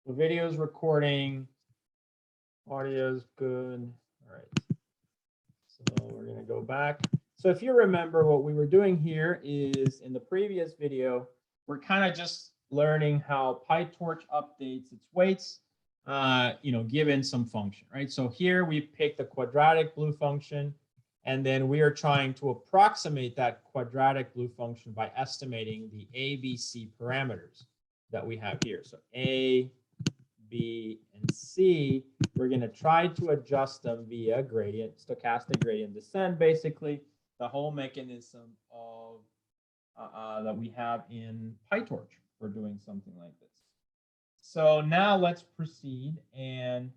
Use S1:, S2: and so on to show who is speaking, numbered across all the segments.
S1: The video is recording. Audio is good. All right. So we're going to go back. So if you remember, what we were doing here is in the previous video, we're kind of just learning how PyTorch updates its weights, given some function, right? So here we picked the quadratic blue function, and then we are trying to approximate that quadratic blue function by estimating the A, B, C parameters that we have here. So A, B, and C, we're going to try to adjust them via gradient, stochastic gradient descent, basically the whole mechanism of that we have in PyTorch for doing something like this. So now let's proceed, and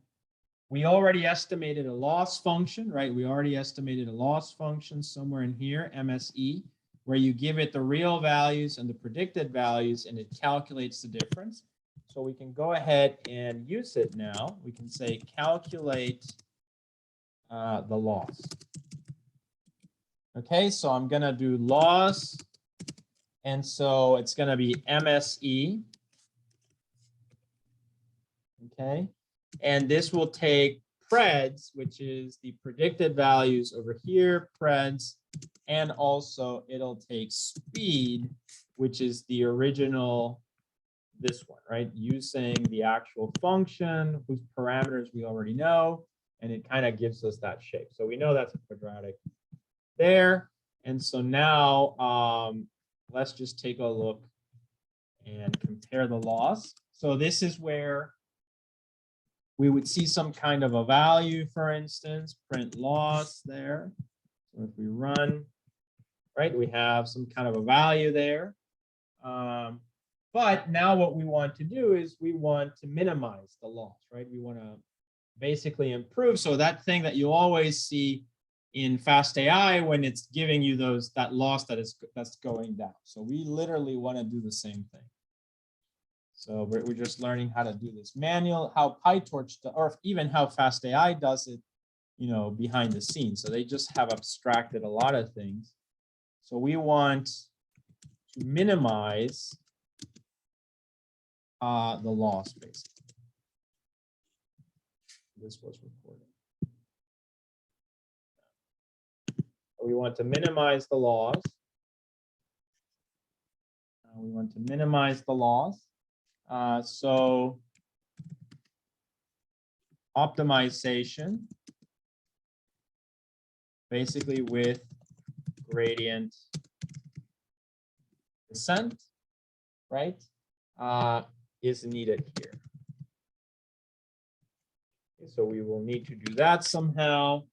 S1: we already estimated a loss function, right? We already estimated a loss function somewhere in here, MSE, where you give it the real values and the predicted values, and it calculates the difference. So we can go ahead and use it now. We can say calculate the loss. Okay, so I'm going to do loss. And so it's going to be MSE. Okay, and this will take preds, which is the predicted values over here, preds, and also it'll take speed, which is the original, this one, right? Using the actual function whose parameters we already know, and it kind of gives us that shape. So we know that's a quadratic there. And so now let's just take a look and compare the loss. So this is where we would see some kind of a value, for instance, print loss there. So if we run, right, we have some kind of a value there. But now what we want to do is we want to minimize the loss, right? We want to basically improve. So that thing that you always see in FastAI when it's giving you that loss that's going down. So we literally want to do the same thing. So we're just learning how to do this manual, how PyTorch, or even how FastAI does it, behind the scenes. So they just have abstracted a lot of things. So we want to minimize the loss, basically. This was recorded. We want to minimize the loss. We want to minimize the loss. So optimization, basically with gradient descent, right, is needed here. Okay, so we will need to do that somehow.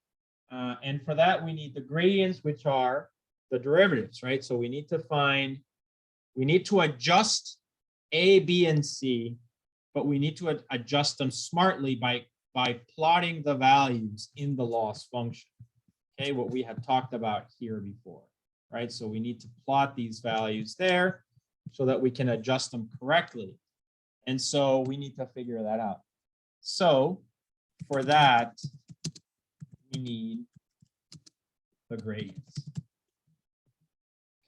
S1: And for that, we need the gradients, which are the derivatives, right? So we need to adjust A, B, and C, but we need to adjust them smartly by plotting the values in the loss function. Okay, what we had talked about here before, right? So we need to plot these values there so that we can adjust them correctly. And so we need to figure that out. So for that, we need the gradients.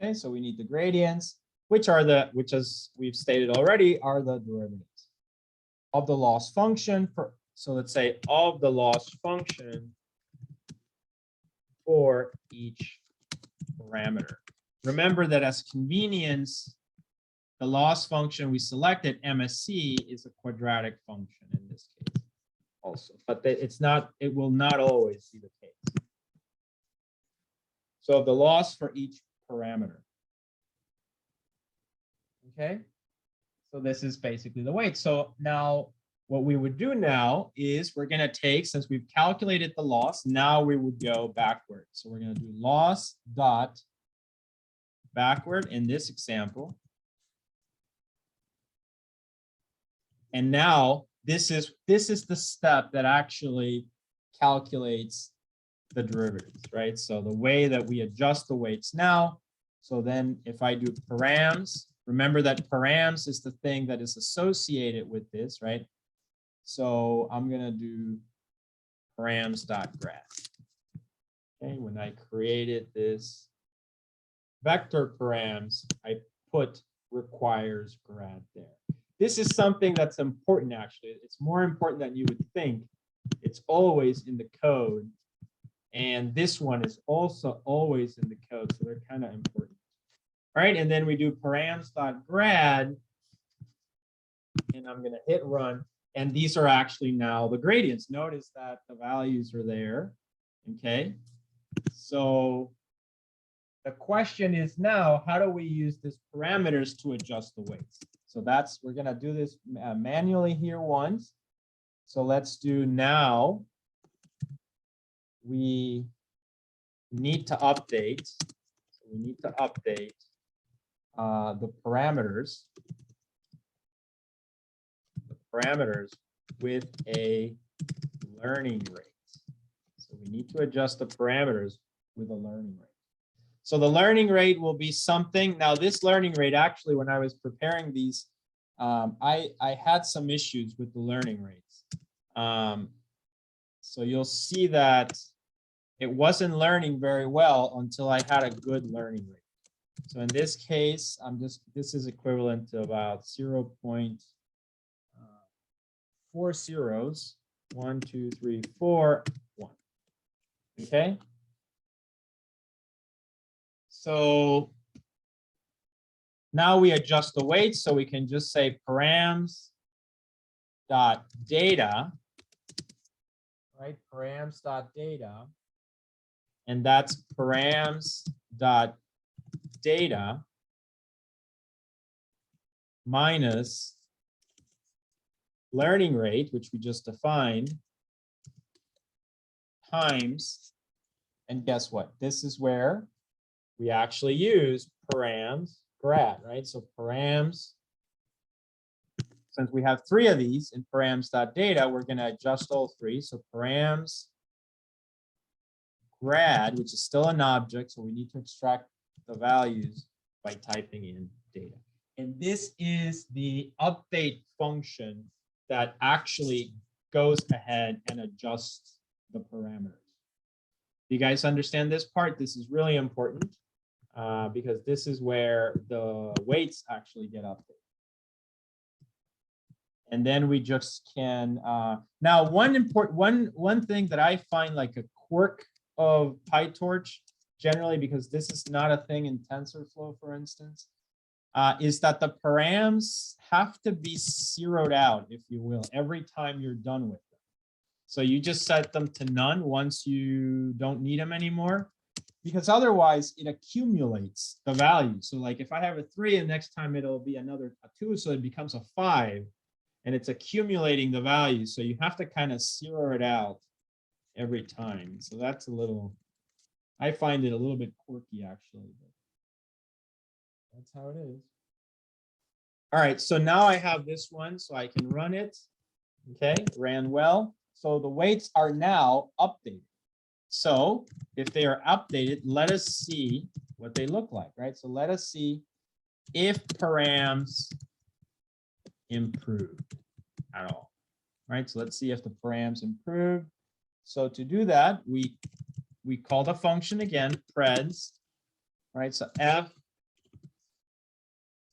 S1: Okay, so we need the gradients, which as we've stated already, are the derivatives of the loss function. So let's say of the loss function for each parameter. Remember that as convenience, the loss function we selected, MSC, is a quadratic function in this case also, but it will not always be the case. So the loss for each parameter. Okay, so this is basically the weight. So now what we would do now is we're going to take, since we've calculated the loss, now we would go backward. So we're going to do loss dot backward in this example. And now this is the step that actually calculates the derivatives, right? So the way that we adjust the weights now. So then if I do params, remember that params is the thing that is associated with this, right? So I'm going to do params.grad. Okay, when I created this vector params, I put requires grad there. this is something that's important, actually. It's more important than you would think. It's always in the code. And this one is also always in the code, so they're kind of important. All right, and then we do params.grad, and I'm going to hit run. And these are actually now the gradients. Notice that the values are there. Okay, so the question is now, how do we use these parameters to adjust the weights? So that's, we're going to do this manually here once. So let's do now. We need to update. So we need to update the parameters. With a learning rate. So we need to adjust the parameters with a learning rate. So the learning rate will be something. Now this learning rate, actually, when I was preparing these, I had some issues with the learning rates. So you'll see that it wasn't learning very well until I had a good learning rate. So in this case, this is equivalent to about 0.4 zeros, 1, 2, 3, 4, 1. Okay. So now we adjust the weights, so we can just say params dot data, right? Params dot data, and that's params dot data minus learning rate, which we just defined, times, and guess what? This is where we actually use params grad, right? So params, since we have 3 of these in params.data, we're going to adjust all 3. So params grad, which is still an object, so we need to extract the values by typing in data. And this is the update function that actually goes ahead and adjusts the parameters. You guys understand this part? This is really important because this is where the weights actually get updated. And then we just can, now one thing that I find like a quirk of PyTorch, generally because this is not a thing in TensorFlow, for instance, is that the params have to be zeroed out, if you will, every time you're done with them. So you just set them to none once you don't need them anymore, because otherwise it accumulates the value. So like if I have a 3 and next time it'll be another 2, so it becomes a 5 and it's accumulating the value. So you have to kind of zero it out every time. So that's a little, I find it a little bit quirky actually. But that's how it is. All right, so now I have this one, so I can run it. Okay, ran well. So the weights are now updated. So if they are updated, let us see what they look like, right? So let us see if params improved at all, right? So let's see if the params improved. So to do that, we call the function again, preds, right? So f,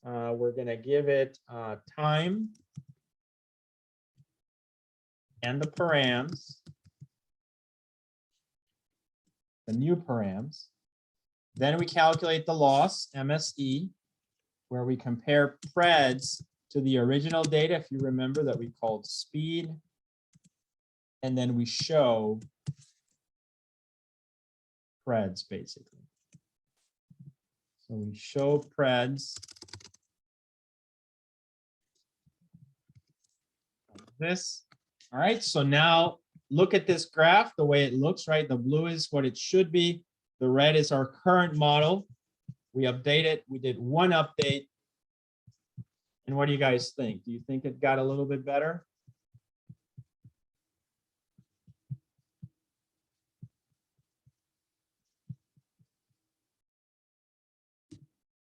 S1: we're going to give it time and the params, the new params. Then we calculate the loss, MSE, where we compare preds to the original data, if you remember, that we called speed. And then we show preds, basically. So we show preds. This. All right, so now look at this graph, the way it looks, right? The blue is what it should be. The red is our current model. We updated, we did one update. And what do you guys think? Do you think it got a little bit better?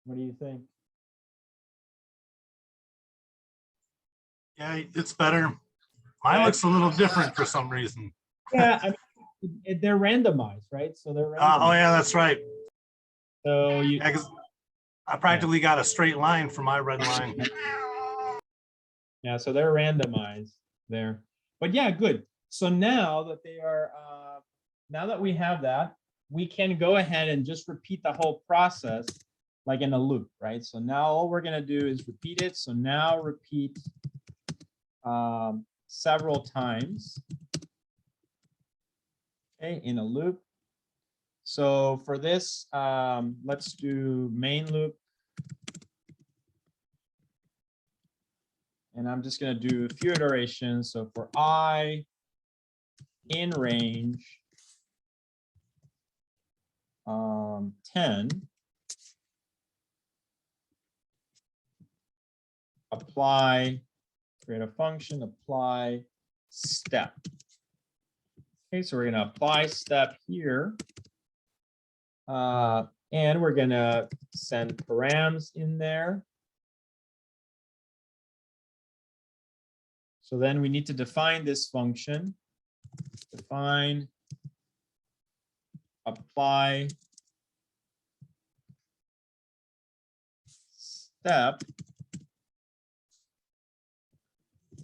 S1: What do you think?
S2: Yeah, it's better. Mine looks a little different for some reason.
S1: Yeah, I mean, they're randomized, right? So they're randomized.
S2: Oh yeah, that's right.
S1: So you,
S2: I practically got a straight line for my red line.
S1: Yeah, so they're randomized there. But yeah, good. So now that they are, now that we have that, we can go ahead and just repeat the whole process like in a loop, right? So now all we're gonna do is repeat it. So now repeat several times, okay, in a loop. So for this, let's do main loop. And I'm just going to do a few iterations. So for I in range 10, apply, create a function, apply step. Okay, so we're going to apply step here. And we're going to send params in there. So then we need to define this function. Define, apply step.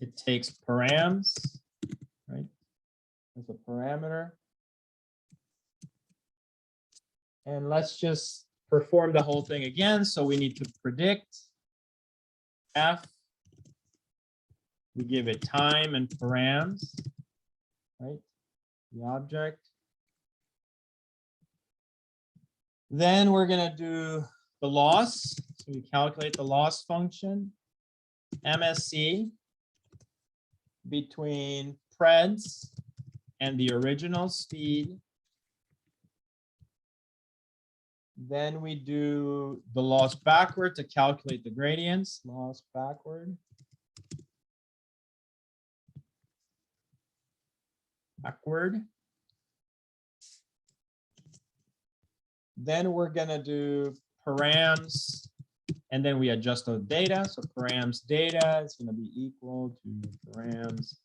S1: It takes params, right, as a parameter. And let's just perform the whole thing again. So we need to predict f. We give it time and params, right? The object. Then we're going to do the loss. So we calculate the loss function, MSE, between preds and the original speed. Then we do the loss backward to calculate the gradients, loss backward. Then we're gonna do params, and then we adjust the data. So params data is gonna be equal to params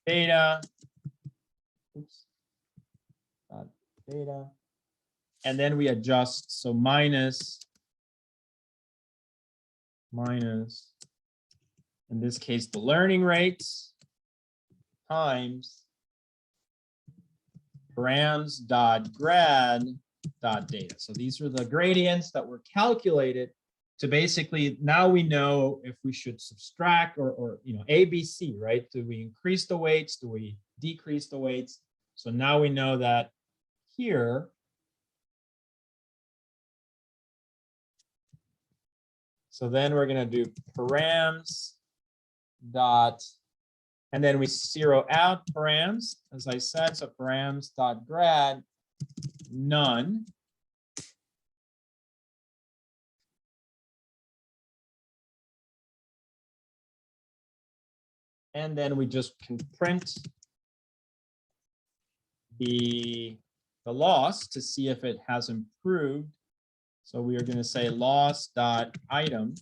S1: data. Oops. Data. And then we adjust, so minus, in this case, the learning rates times params.grad.data. So these are the gradients that were calculated to basically, now we know if we should subtract or ABC, right? Do we increase the weights? Do we decrease the weights? So now we know that here, so then we're going to do params dot, and then we zero out params, as I said, so params dot grad none. And then we just can print the loss to see if it has improved. So we are going to say loss dot item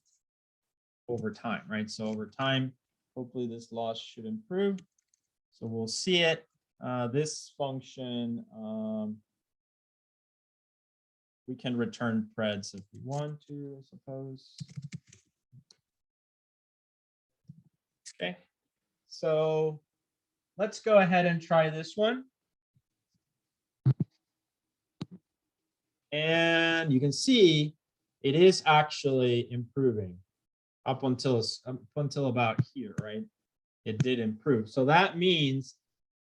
S1: over time, right? So over time, hopefully this loss should improve. So we'll see it. This function, we can return preds if we want to, I suppose. Okay, so let's go ahead and try this one. And you can see it is actually improving up until about here, right? It did improve. So that means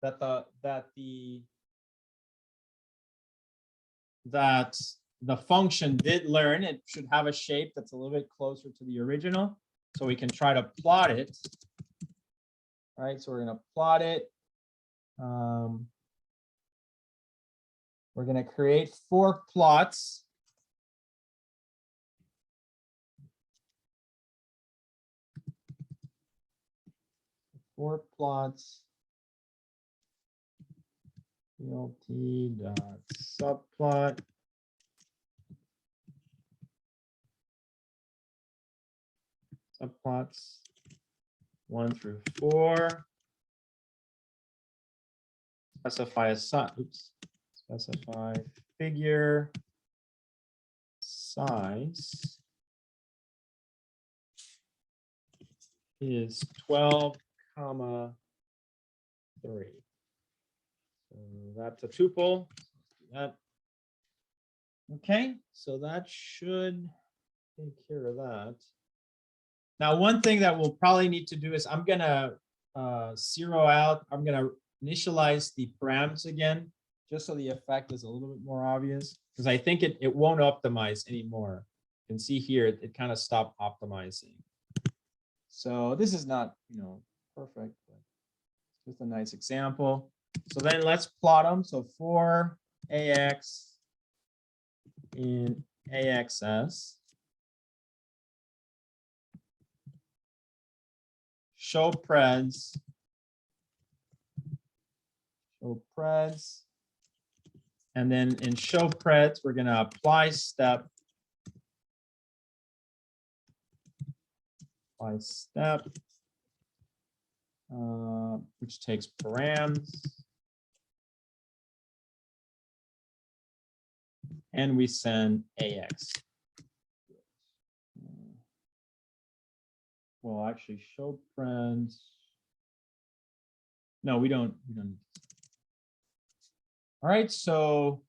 S1: that the function did learn. It should have a shape that's a little bit closer to the original. So we can try to plot it. All right, so we're going to plot it. We're going to create 4 plots. Four plots. PLT dot subplot. Subplots 1 through 4. Specify a size. Oops. Specify figure size is 12, 3. So that's a tuple. That. Okay, so that should take care of that. Now, one thing that we'll probably need to do is I'm gonna zero out, I'm gonna initialize the params again, just so the effect is a little bit more obvious, because I think it won't optimize anymore. You can see here, it kind of stopped optimizing. So this is not, perfect, but just a nice example. So then let's plot them. So for AX in AXS, show preds, and then in show preds, we're going to apply step, which takes params, and we send AX. Well, actually, show preds. No, we don't. All right, so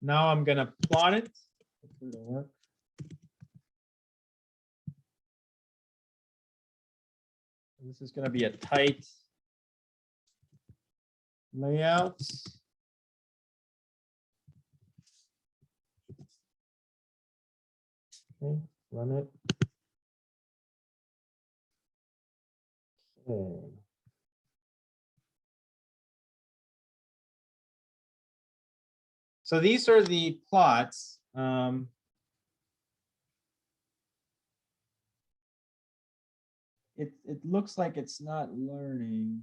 S1: now I'm going to plot it. Hopefully it'll work. This is going to be a tight layout. Okay, run it. Okay. So these are the plots. It looks like it's not learning.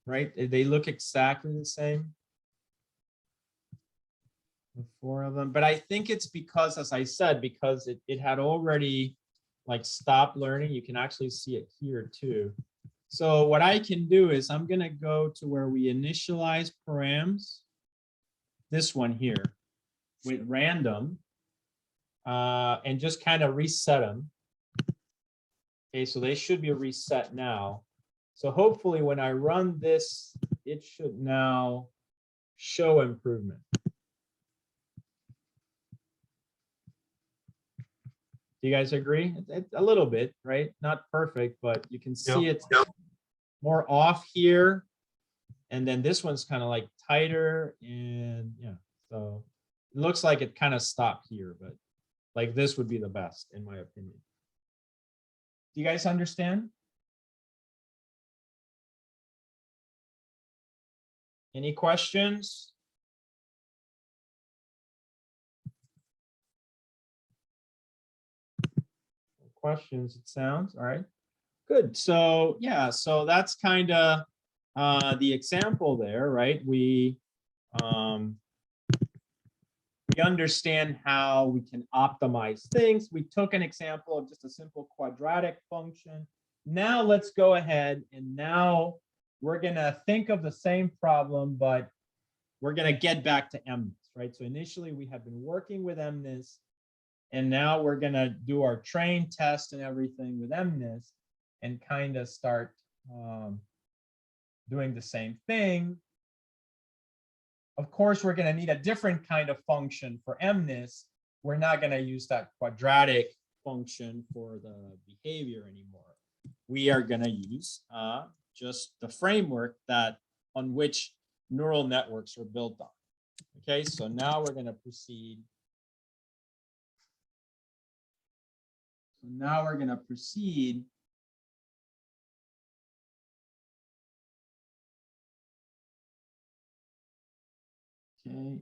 S1: Right? They look exactly the same. The 4 of them. But I think it's because, as I said, because it had already like stopped learning. You can actually see it here too. So what I can do is I'm going to go to where we initialize params. This one here with random and just kind of reset them. Okay, so they should be reset now. So hopefully when I run this, it should now show improvement. Do you guys agree? It's a little bit, right? Not perfect, but you can see it's more off here. And then this one's kind of like tighter, and yeah, so it looks like it kind of stopped here, but like this would be the best in my opinion. Do you guys understand? Any questions? Questions, it sounds all right. Good. So yeah, so that's kind of the example there, right? We understand how we can optimize things. We took an example of just a simple quadratic function. Now let's go ahead and now we're gonna think of the same problem, but we're gonna get back to MNIST, right? So initially we have been working with MNIST, and now we're gonna do our train test and everything with MNIST and kind of start doing the same thing. Of course, we're going to need a different kind of function for MNIST. We're not going to use that quadratic function for the behavior anymore. We are going to use just the framework on which neural networks are built on. Okay, so now we're going to proceed. Okay.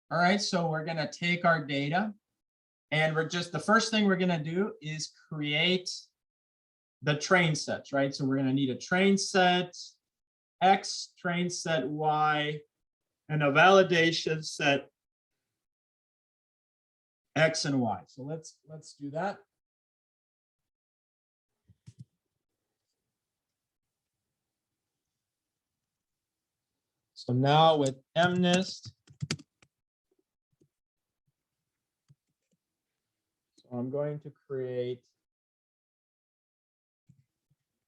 S1: All right, so we're going to take our data, and the first thing we're going to do is create the train sets, right? So we're going to need a train set X, train set Y, and a validation set X and Y. So let's do that. So now with MNIST, so I'm going to create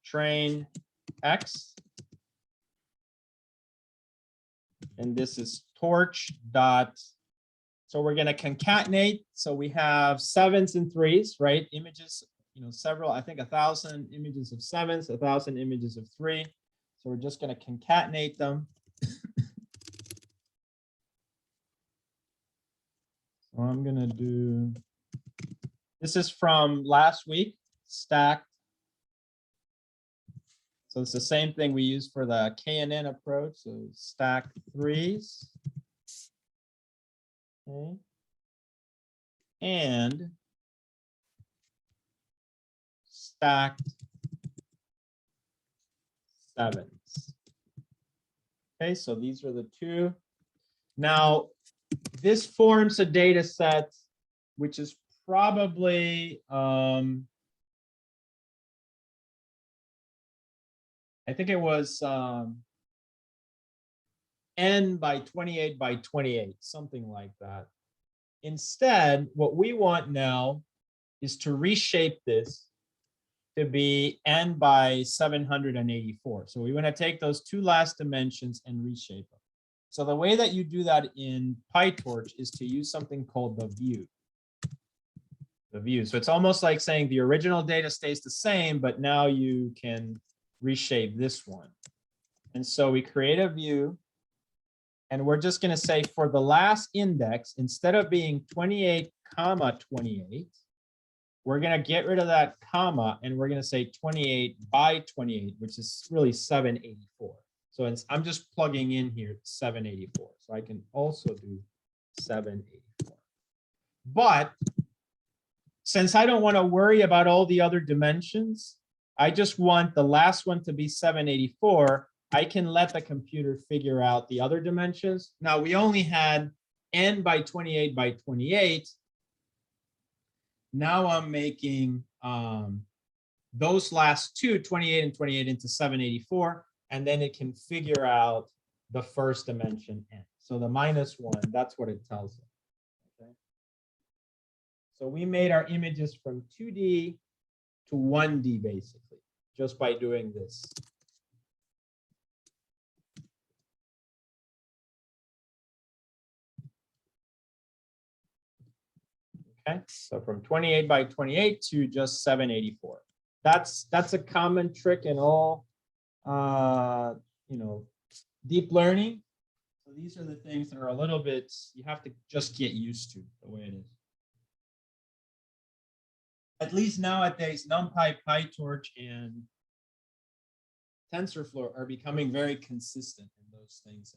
S1: train X. And this is torch dot. So we're going to concatenate. So we have 7s and 3s, right? Images, several, I think 1,000 images of 7s, 1,000 images of 3. So we're just going to concatenate them. So I'm going to do, this is from last week, stacked. So it's the same thing we use for the KNN approach. So stacked 3s. Okay. And stacked 7s. Okay, so these are the two. Now, this forms a data set, which is probably, I think it was n by 28 by 28, something like that. Instead, what we want now is to reshape this to be n by 784. So we want to take those two last dimensions and reshape them. So the way that you do that in PyTorch is to use something called the view. The view. So it's almost like saying the original data stays the same, but now you can reshape this one. And so we create a view. And we're just going to say for the last index, instead of being 28, 28, we're going to get rid of that comma and we're going to say 28 by 28, which is really 784. So I'm just plugging in here 784. So I can also do 784. But since I don't want to worry about all the other dimensions, I just want the last one to be 784. I can let the computer figure out the other dimensions. Now we only had n by 28 by 28. Now I'm making those last two, 28 and 28, into 784, and then it can figure out the first dimension n. So the -1, that's what it tells it. Okay. So we made our images from 2D to 1D basically, just by doing this. Okay, so from 28 by 28 to just 784. That's a common trick in all deep learning. So these are the things that are a little bit, you have to just get used to the way it is. At least nowadays, NumPy, PyTorch, and TensorFlow are becoming very consistent in those things.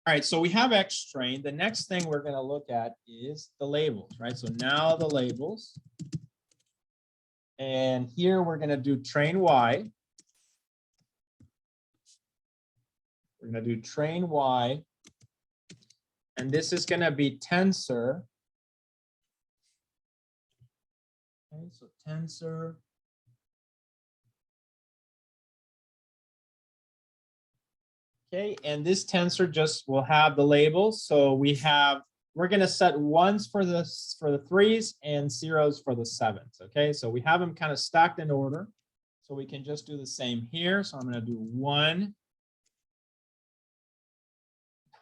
S1: All right, so we have X trained. The next thing we're going to look at is the labels, right? So now the labels. And here we're going to do train Y. We're going to do train Y. And this is going to be tensor. Okay, so tensor. Okay, and this tensor just will have the labels. So we're going to set 1s for the 3s and 0s for the 7s. Okay, so we have them kind of stacked in order. So we can just do the same here. So I'm going to do 1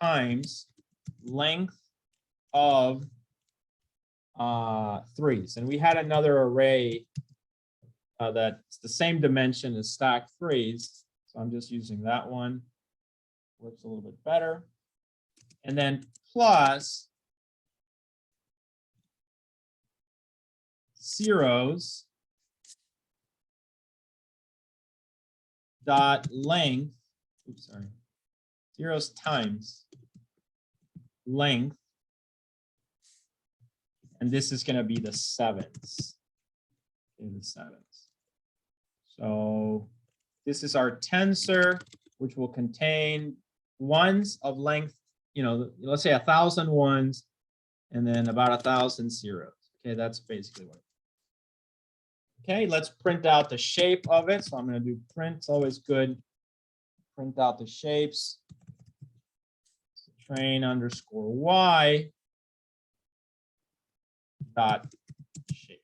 S1: times length of 3s. And we had another array that's the same dimension as stacked 3s. So I'm just using that one. Works a little bit better. And then plus 0s dot length, oops, sorry, 0s times length, and this is going to be the 7s. In the 7s. So this is our tensor, which will contain 1s of length, let's say 1,000 1s, and then about 1,000 zeros. Okay, that's basically what it is. Okay, let's print out the shape of it. So I'm going to do print. It's always good. Print out the shapes. train underscore y dot shape.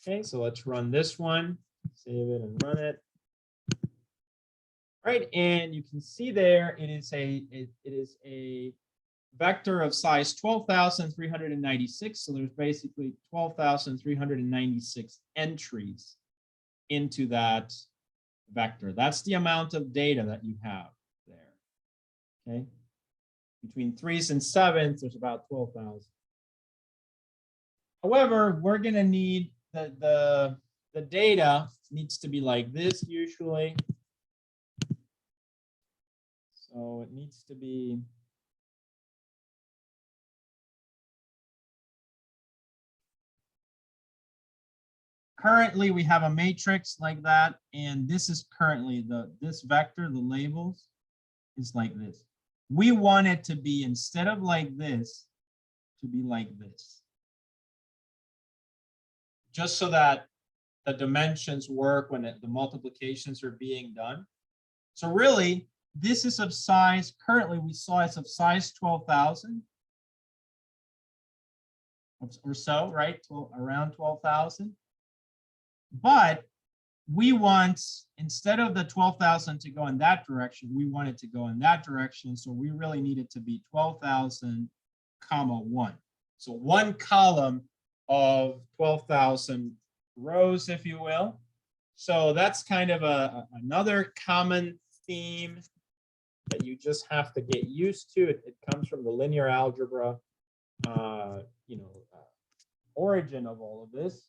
S1: Okay, so let's run this one, save it and run it. Right, and you can see there it is a vector of size 12,396. So there's basically 12,396 entries into that vector. That's the amount of data that you have there. Okay, between 3s and 7s, there's about 12,000. However, we're going to need the data needs to be like this usually. So it needs to be currently we have a matrix like that, and this is currently this vector, the labels is like this. We want it to be, instead of like this, to be like this. Just so that the dimensions work when the multiplications are being done. So really, this is of size, currently we saw it's of size 12,000 or so, right? Around 12,000. But we want, instead of the 12,000 to go in that direction, we want it to go in that direction. So we really need it to be 12,000, comma 1. So one column of 12,000 rows, if you will. So that's kind of another common theme that you just have to get used to. It comes from the linear algebra, origin of all of this.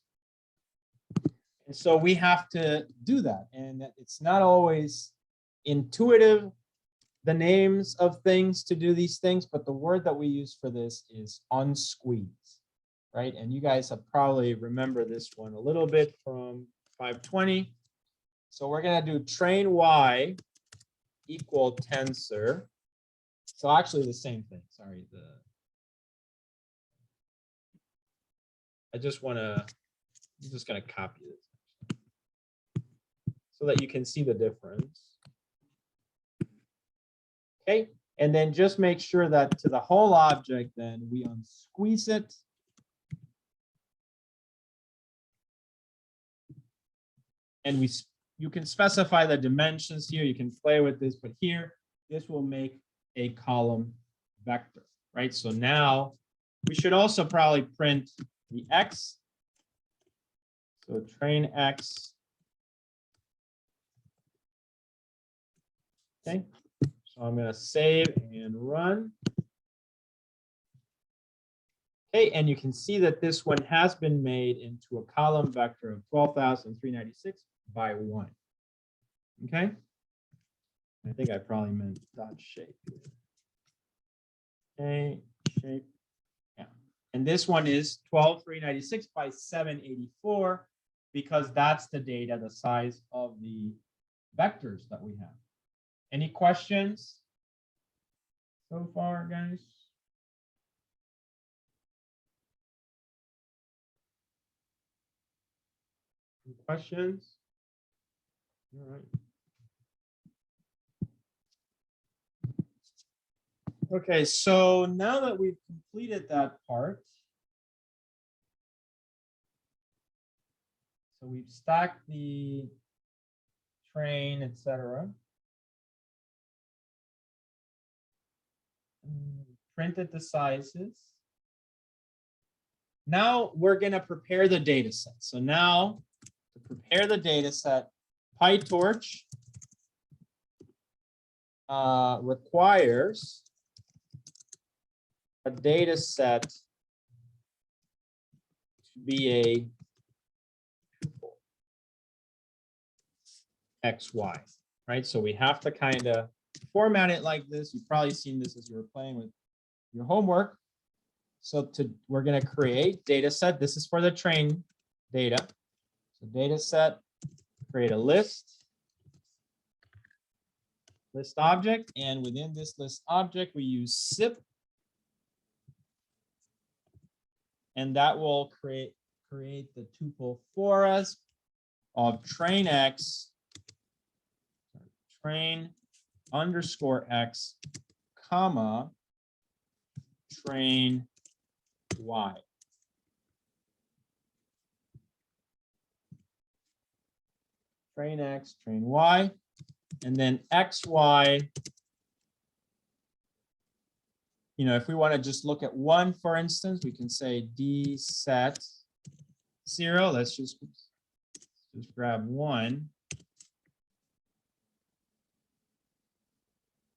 S1: And so we have to do that. And it's not always intuitive, the names of things to do these things, but the word that we use for this is unsqueeze, right? And you guys have probably remember this one a little bit from 520. So we're going to do train y equal tensor. So actually the same thing. Sorry, I'm just going to copy this so that you can see the difference. Okay, and then just make sure that to the whole object, then we unsqueeze it. And you can specify the dimensions here. You can play with this, but here, this will make a column vector, right? So now we should also probably print the x. So train x. Okay, so I'm going to save and run. Okay, and you can see that this one has been made into a column vector of 12,396 by 1. Okay, I think I probably meant dot shape. Okay, shape. Yeah, and this one is 12,396 by 784 because that's the data, the size of the vectors that we have. Any questions so far, guys? Any questions? All right. Okay, so now that we've completed that part, so we've stacked the train, etc. Printed the sizes. Now we're going to prepare the data set. So now to prepare the data set, PyTorch requires a data set to be a tuple XY, right? So we have to kind of format it like this. You've probably seen this as you were playing with your homework. So we're going to create data set. This is for the train data. So data set, create a list object, and within this list object, we use zip, and that will create the tuple for us of train x, train underscore x, comma, train y. Train x, train y, and then xy. You know, if we want to just look at one, for instance, we can say d set 0. Let's just grab 1.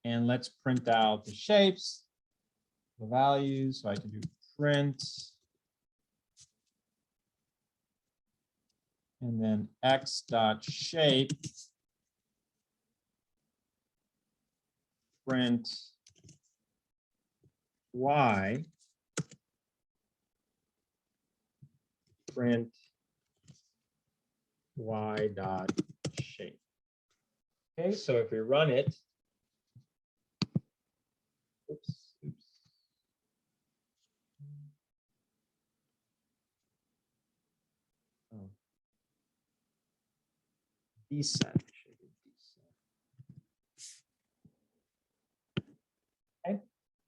S1: And let's print out the shapes, the values. So I can do print. And then x dot shape print y print y dot shape. Okay, so if we run it, oops. Oh. Descent. Okay,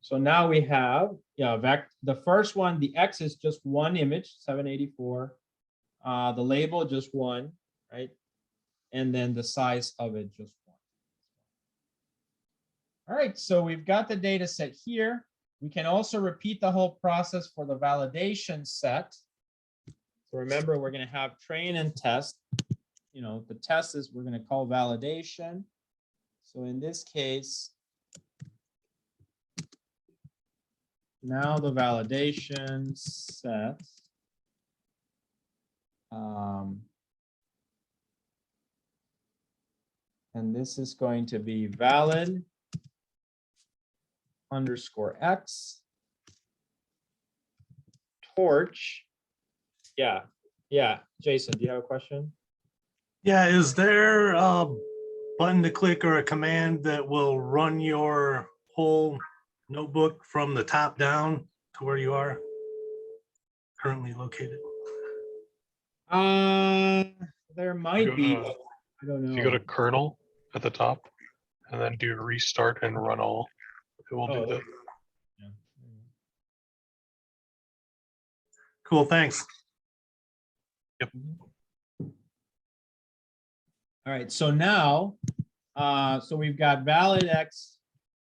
S1: so now we have, the first one, the X is just one image, 784. The label just one, right? And then the size of it just one. All right, so we've got the data set here. We can also repeat the whole process for the validation set. So remember, we're going to have train and test. You know, the test is we're going to call validation. So in this case, now the validation set and this is going to be valid underscore x torch. Yeah. Jason, do you have a question?
S2: Yeah, is there a button to click or a command that will run your whole notebook from the top down to where you are currently located?
S1: There might be. I don't know.
S3: If you go to kernel at the top and then do restart and run all, it will do that.
S1: Yeah.
S2: Cool, thanks.
S3: Yep.
S1: All right, so now, so we've got valid x.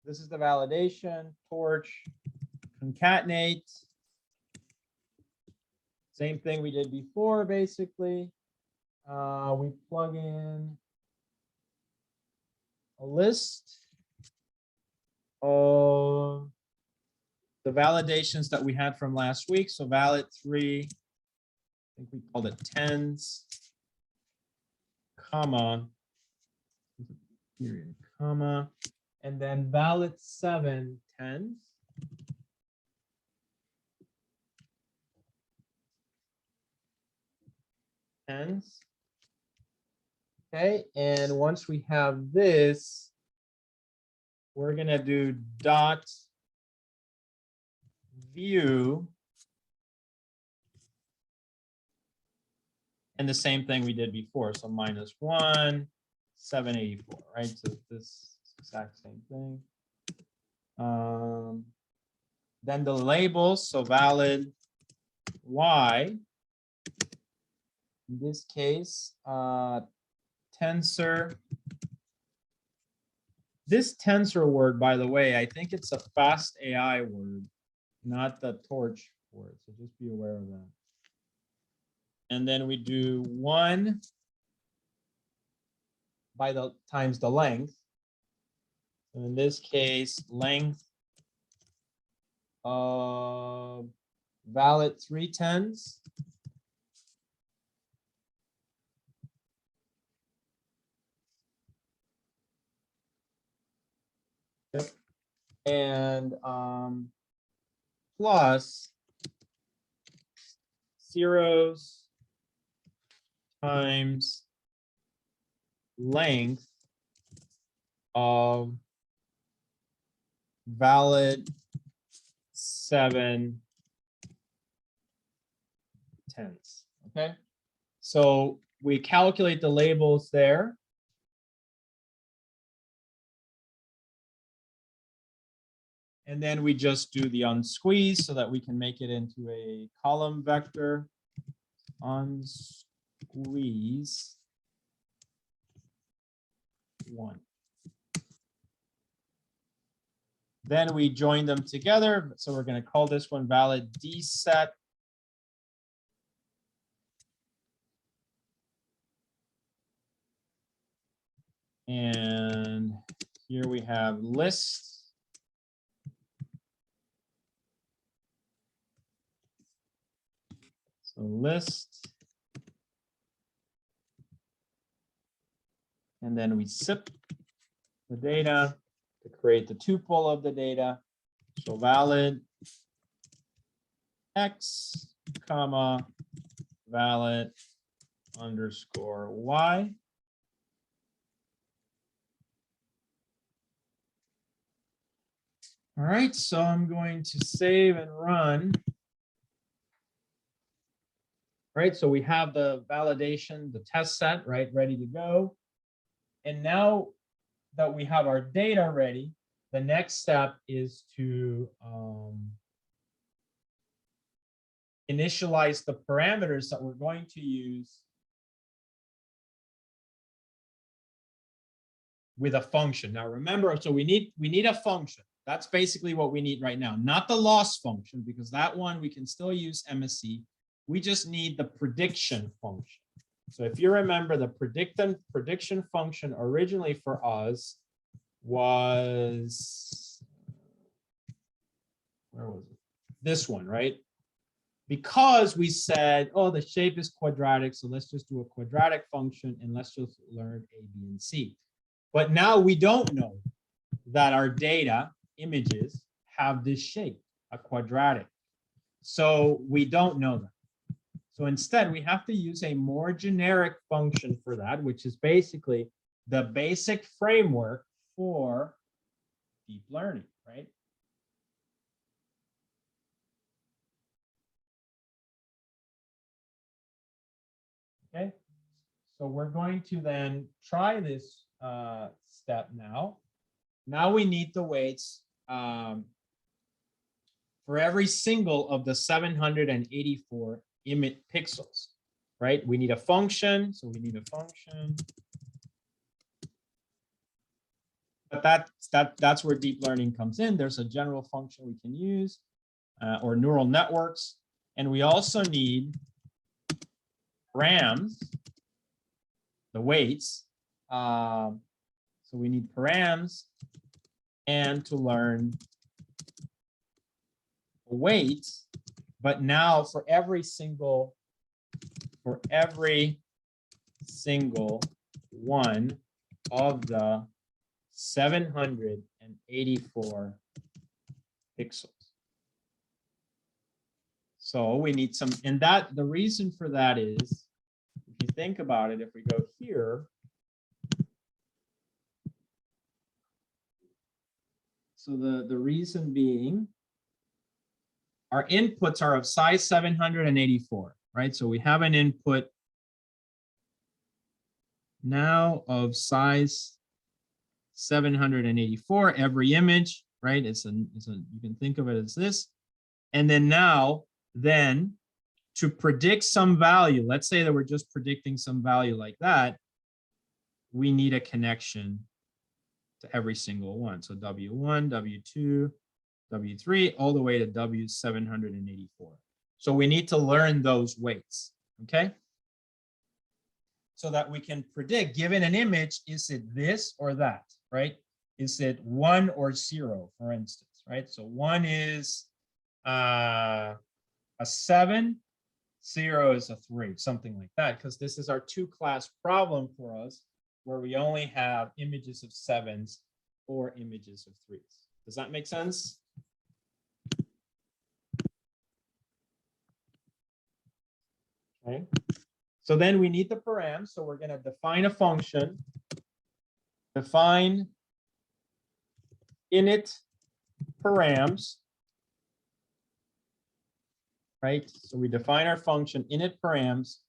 S1: This is the validation, torch, concatenate. Same thing we did before, basically. We plug in a list of the validations that we had from last week. So valid 3, I think we called it tens, comma, period, comma, and then valid 7 tens. Tens. Okay, and once we have this, we're gonna do dot view. And the same thing we did before. So -1, 784, right? So this exact same thing. Then the labels, so valid y. In this case, tensor. This tensor word, by the way, I think it's a fast AI word, not the torch word. So just be aware of that. And then we do 1 by the times the length. And in this case, length of valid 3 tens. Yep. And plus zeros times length of valid 7 tenths. Okay, so we calculate the labels there. And then we just do the unsqueeze so that we can make it into a column vector. Unsqueeze 1. Then we join them together. So we're going to call this one valid dset. And here we have list. So list. And then we sip the data to create the tuple of the data. So valid X, comma, valid underscore Y. All right, so I'm going to save and run. Right, so we have the validation, the test set, right, ready to go. And now that we have our data ready, the next step is to initialize the parameters that we're going to use with a function. Now remember, so we need a function. That's basically what we need right now, not the loss function, because that one we can still use MSE. We just need the prediction function. So if you remember, the prediction function originally for us was, where was it? This one, right? Because we said, oh, the shape is quadratic, so let's just do a quadratic function and let's just learn A, B, and C. But now we don't know that our data images have this shape, a quadratic. So we don't know that. So instead, we have to use a more generic function for that, which is basically the basic framework for deep learning, right? Okay, so we're going to then try this step now. Now we need the weights for every single of the 784 emit pixels, right? We need a function, so we need a function. But that's where deep learning comes in. There's a general function we can use, or neural networks, and we also need params, the weights. So we need params, and to learn weights. But now for every single one of the 784 pixels. So we need some, and that the reason for that is, if you think about it, if we go here, so the reason being, our inputs are of size 784, right? So we have an input now of size 784, every image, right? You can think of it as this. And then now, to predict some value, let's say that we're just predicting some value like that, we need a connection to every single one. So W1, W2, W3, all the way to W784. So we need to learn those weights, okay? So that we can predict, given an image, is it this or that, right? Is it 1 or 0, for instance, right? So 1 is a 7, 0 is a 3, something like that, because this is our 2-class problem for us, where we only have images of 7s or images of 3s. Does that make sense? Okay. So then we need the params. So we're going to define a function, define init params, right? So we define our function init params.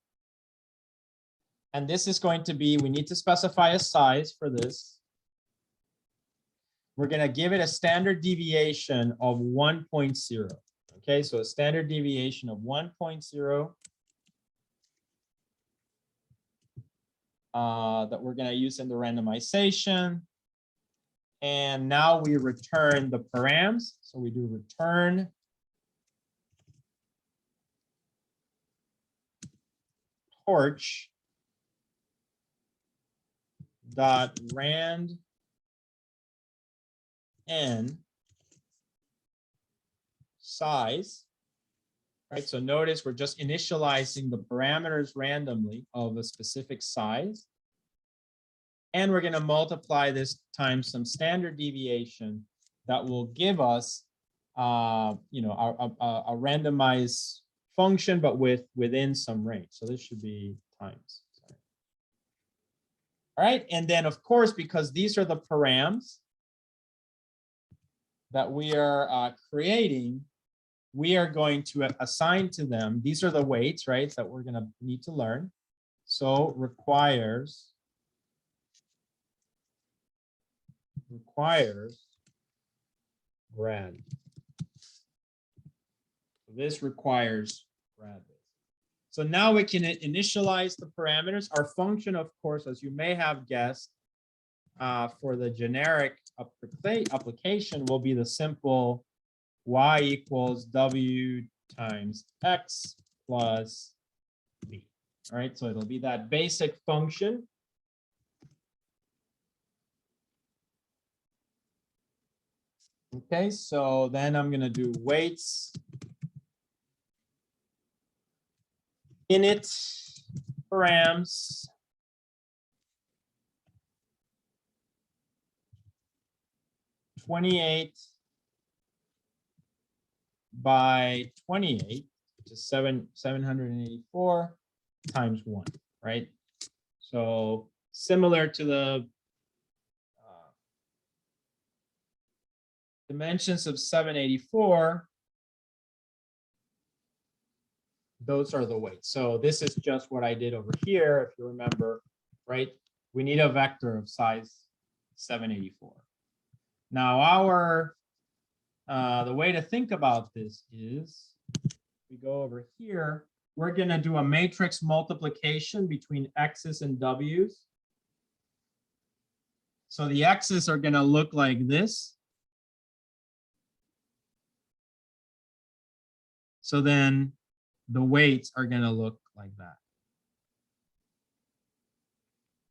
S1: And this is going to be, we need to specify a size for this. we're going to give it a standard deviation of 1.0. Okay, so a standard deviation of 1.0 that we're going to use in the randomization. And now we return the params. So we do return torch dot rand n size, right? So notice we're just initializing the parameters randomly of a specific size. And we're going to multiply this times some standard deviation that will give us, you know, a randomized function, but within some range. So this should be times. Sorry. All right, and then of course, because these are the params that we are creating, we are going to assign to them. These are the weights, right? That we're going to need to learn. So requires grad. This requires grad. So now we can initialize the parameters. Our function, of course, as you may have guessed, for the generic application will be the simple y equals w times x plus b. All right, so it'll be that basic function. Okay, so then I'm going to do weights init params (28 by 28), which is 784 times 1, right? So similar to the dimensions of 784, those are the weights. So this is just what I did over here, if you remember, right? We need a vector of size 784. Now our, the way to think about this is, we go over here, we're gonna do a matrix multiplication between x's and w's. So the x's are gonna look like this. So then the weights are going to look like that.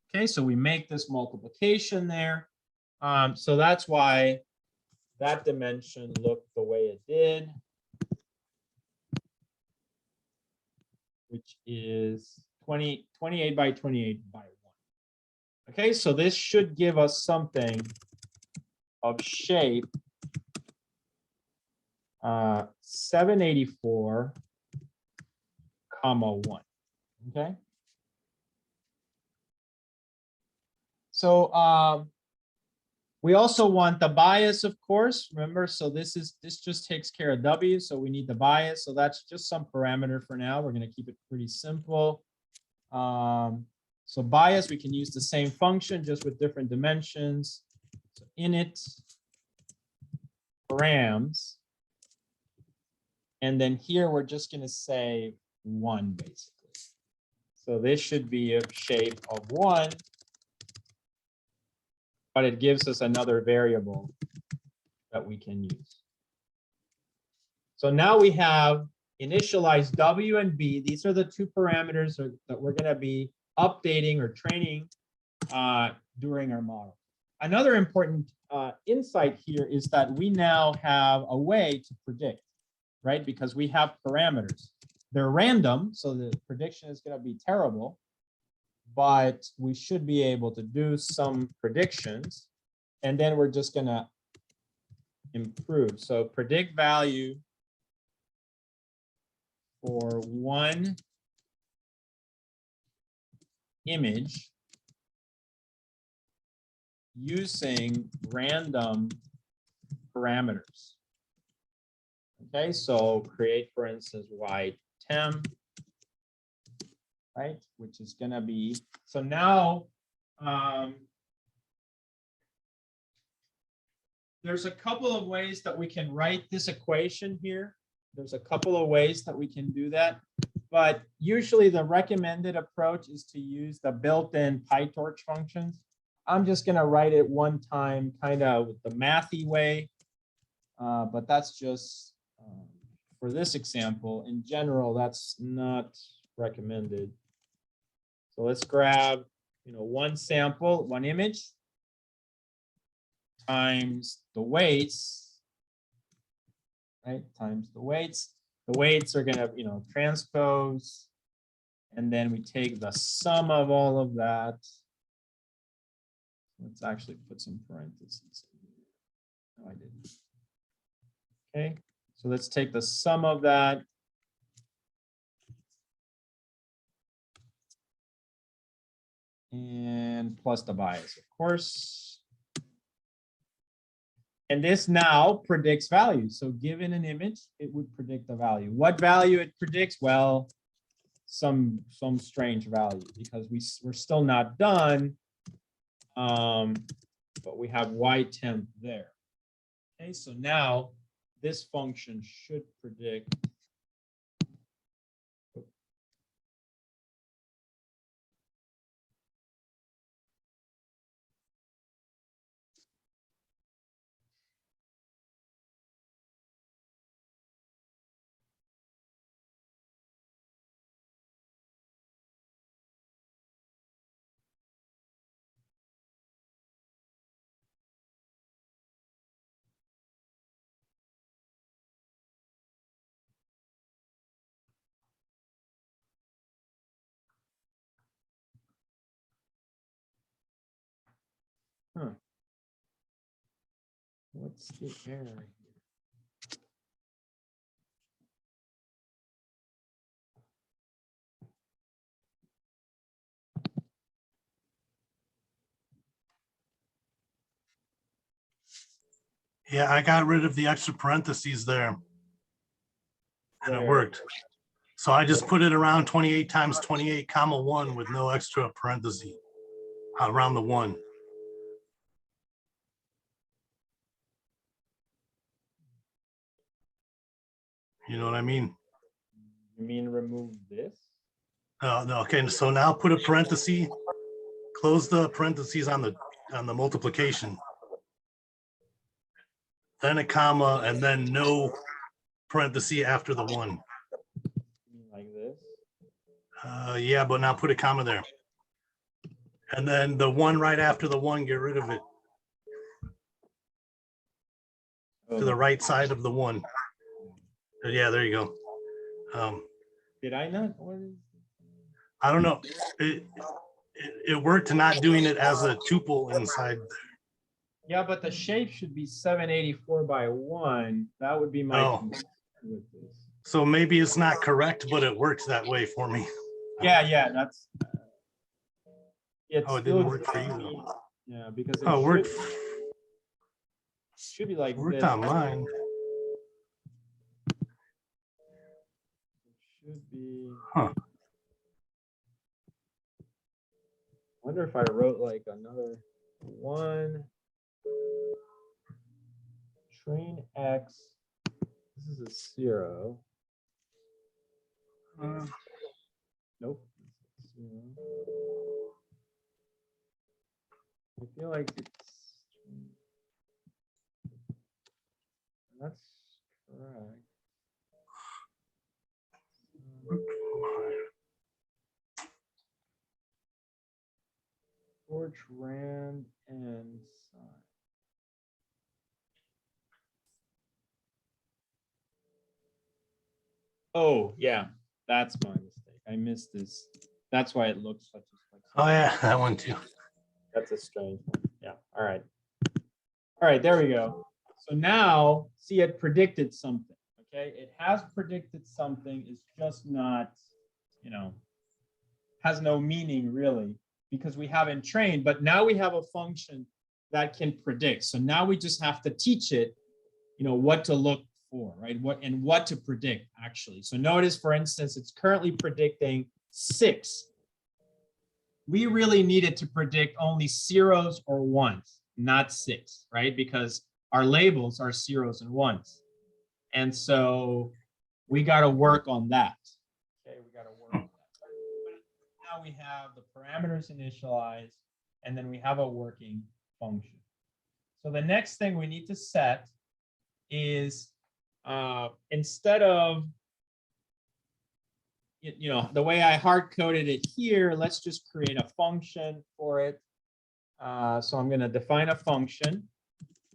S1: Okay, so we make this multiplication there. So that's why that dimension looked the way it did, which is 28 by 28 by 1. Okay, so this should give us something of shape 784, comma 1. Okay. So we also want the bias, of course, remember, so this just takes care of W, so we need the bias. So that's just some parameter for now. We're going to keep it pretty simple. So bias, we can use the same function just with different dimensions. So init params. And then here we're just going to say 1 basically. So this should be a shape of 1, but it gives us another variable that we can use. So now we have initialized W and B. These are the two parameters that we're going to be updating or training during our model. Another important insight here is that we now have a way to predict, right? Because we have parameters. They're random, so the prediction is going to be terrible, but we should be able to do some predictions, and then we're just going to improve. So predict value for one image using random parameters. Okay, so create, for instance, y_temp, right, which is going to be, so now there's a couple of ways that we can write this equation here. There's a couple of ways that we can do that, but usually the recommended approach is to use the built-in PyTorch functions. I'm just going to write it one time, kind of the mathy way, but that's just for this example. In general, that's not recommended. So let's grab, one sample, one image times the weights, right? Times the weights. The weights are going to, transpose, and then we take the sum of all of that. Let's actually put some parentheses. No, I didn't. Okay, so let's take the sum of that. And plus the bias, of course. And this now predicts values. So given an image, it would predict the value. What value it predicts? Well, some strange value, because we're still not done. But we have y temp there. Okay, so now this function should predict. Huh. What's the error here?
S2: Yeah, I got rid of the extra parentheses there. And it
S1: Where?
S2: worked. So I just put it around 28 times 28 comma 1 with no extra parenthesis around the 1. You know what I mean?
S1: You mean remove this?
S2: No, okay, so now put a parenthesis, close the parentheses on the multiplication. Then a comma, and then no parenthesis after the 1.
S1: Like this?
S2: Yeah, but now put a comma there. And then the 1 right after the 1, get rid of it. To the right side of the 1. Yeah, there you go.
S1: Did I not? What is...
S2: I don't know. It worked to not doing it as a tuple inside.
S1: Yeah, but the shape should be 784 by 1. That would be my concern with this.
S2: So maybe it's not correct, but it works that way for me.
S1: Yeah, that's.
S2: It didn't work for you.
S1: Yeah, because
S2: it worked.
S1: Should be like
S2: worked
S1: this.
S2: on mine.
S1: It should be.
S2: Huh.
S1: I wonder if I wrote like another 1. Train X. This is a 0. Nope. 0. I feel like it's. That's correct. Torch, rand, and sign. Oh, yeah, that's my mistake. I missed this. That's why it looks such a.
S2: Oh yeah, that one too.
S1: That's a strange one. Yeah. All right. All right. There we go. So now, see, it predicted something. Okay. It has predicted something. It's just not, has no meaning really, because we haven't trained. But now we have a function that can predict. So now we just have to teach it, what to look for, right? What to predict actually. So notice, for instance, it's currently predicting 6. We really needed to predict only 0s or 1s, not 6, right? Because our labels are zeros and ones. And so we got to work on that. Okay, we got to work on that. But now we have the parameters initialized, and then we have a working function. So the next thing we need to set is instead of, the way I hard coded it here, let's just create a function for it. So I'm going to define a function,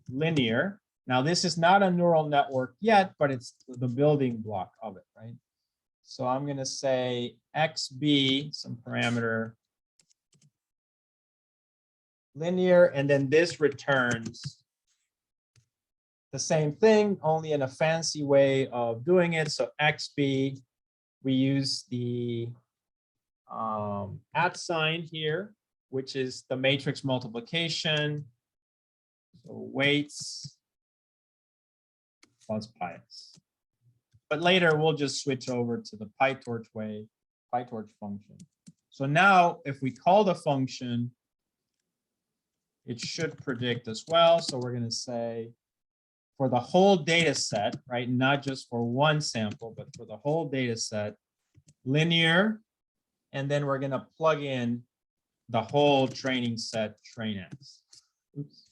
S1: linear. Now this is not a neural network yet, but it's the building block of it, right? So I'm going to say xb, some parameter linear, and then this returns the same thing, only in a fancy way of doing it. So xb, we use the @ sign here, which is the matrix multiplication. So weights plus PyX. But later we'll just switch over to the PyTorch way, PyTorch function. So now if we call the function, it should predict as well. So we're going to say for the whole data set, right? Not just for one sample, but for the whole data set, linear. And then we're going to plug in the whole training set, train X. Oops.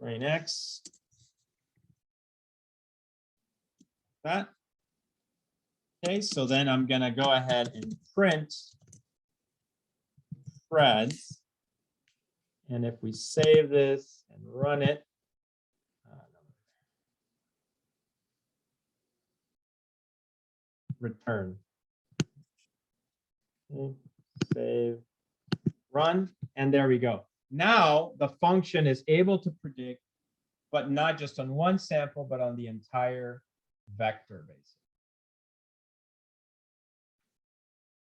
S1: Train X. That. Okay, so then I'm going to go ahead and print threads. And if we save this and run it, return. Okay, save, run, and there we go. Now the function is able to predict, but not just on one sample, but on the entire vector base.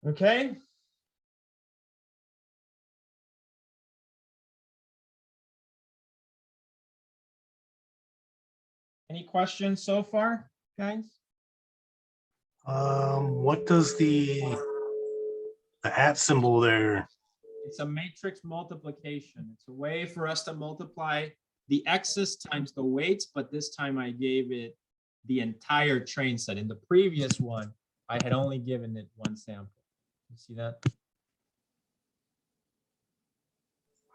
S1: Okay. Any questions so far, guys?
S2: What does the @ symbol there?
S1: It's a matrix multiplication. It's a way for us to multiply the x's times the weights, but this time I gave it the entire train set. In the previous one, I had only given it one sample. You see that?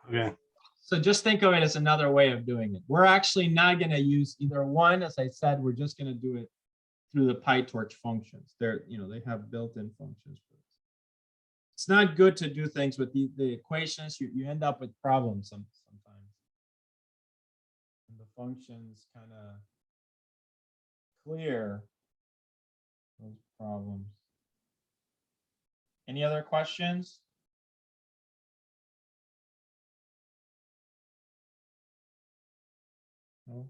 S2: Okay.
S1: So just think of it as another way of doing it. We're actually not going to use either one. As I said, we're just going to do it through the PyTorch functions. They're, they have built-in functions for this. It's not good to do things with the equations. You end up with problems sometimes. And the functions kind of clear those problems. Any other questions? No?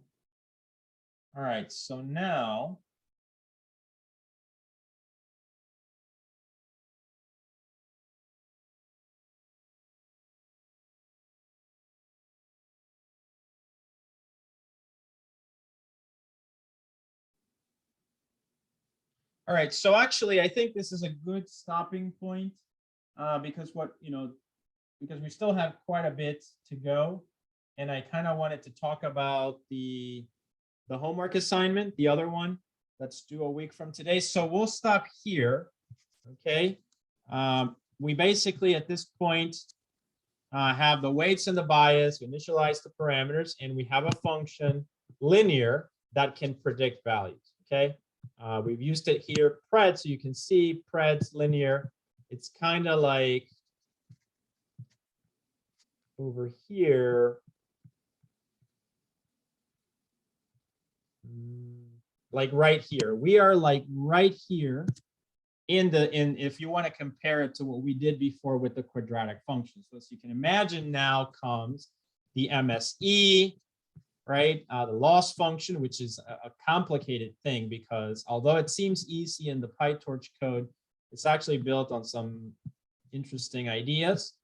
S1: All right, so now all right, so actually, I think this is a good stopping point because because we still have quite a bit to go, and I kind of wanted to talk about the homework assignment, the other one that's due a week from today. So we'll stop here. Okay, we basically at this point have the weights and the bias, initialize the parameters, and we have a function linear that can predict values. Okay. We've used it here, pred, so you can see pred's linear. It's kind of like over here, like right here. We are like right here in if you want to compare it to what we did before with the quadratic function. So as you can imagine, now comes the MSE, right? The loss function, which is a complicated thing because although it seems easy in the PyTorch code, it's actually built on some interesting ideas.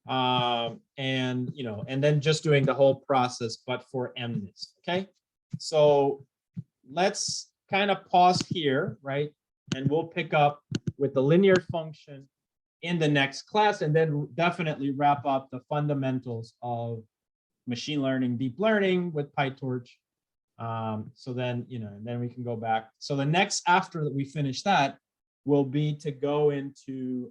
S1: And then just doing the whole process, but for mness. Okay, so let's kind of pause here, right? And we'll pick up with the linear function in the next class, and then definitely wrap up the fundamentals of machine learning, deep learning with PyTorch. So then, then we can go back. So the next after that we finish that will be to go into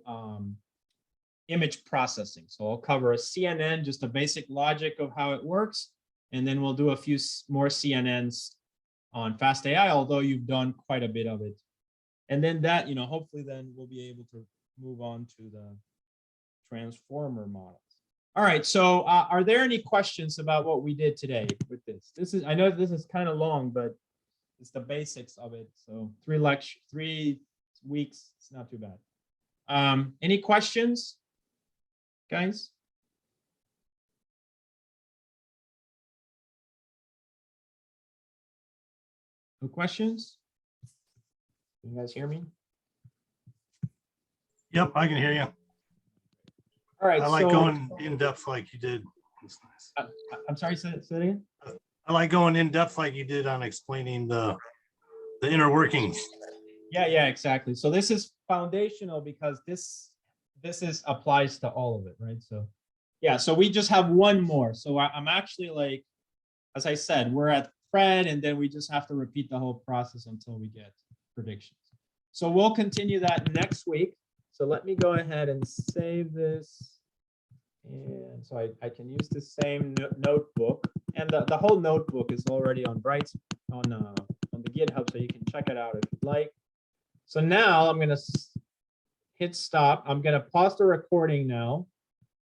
S1: image processing. So I'll cover a CNN, just a basic logic of how it works. And then we'll do a few more CNNs on FastAI, although you've done quite a bit of it. And then that, hopefully then we'll be able to move on to the transformer models. All right, so are there any questions about what we did today with this? I know this is kind of long, but it's the basics of it. So 3 weeks, it's not too bad. Any questions, guys? No questions? Can you guys hear me?
S2: Yep, I can hear you.
S1: All right.
S2: I like
S1: so,
S2: going in depth like you did. That's nice.
S1: I'm sorry, say it again.
S2: I like going in depth like you did on explaining the inner workings.
S1: Yeah, exactly. So this is foundational because this applies to all of it, right? So yeah, so we just have one more. So I'm actually like, as I said, we're at Fred, and then we just have to repeat the whole process until we get predictions. So we'll continue that next week. So let me go ahead and save this. And so I can use the same notebook, and the whole notebook is already on on the GitHub, so you can check it out if you'd like. So now I'm going to hit stop. I'm going to pause the recording now.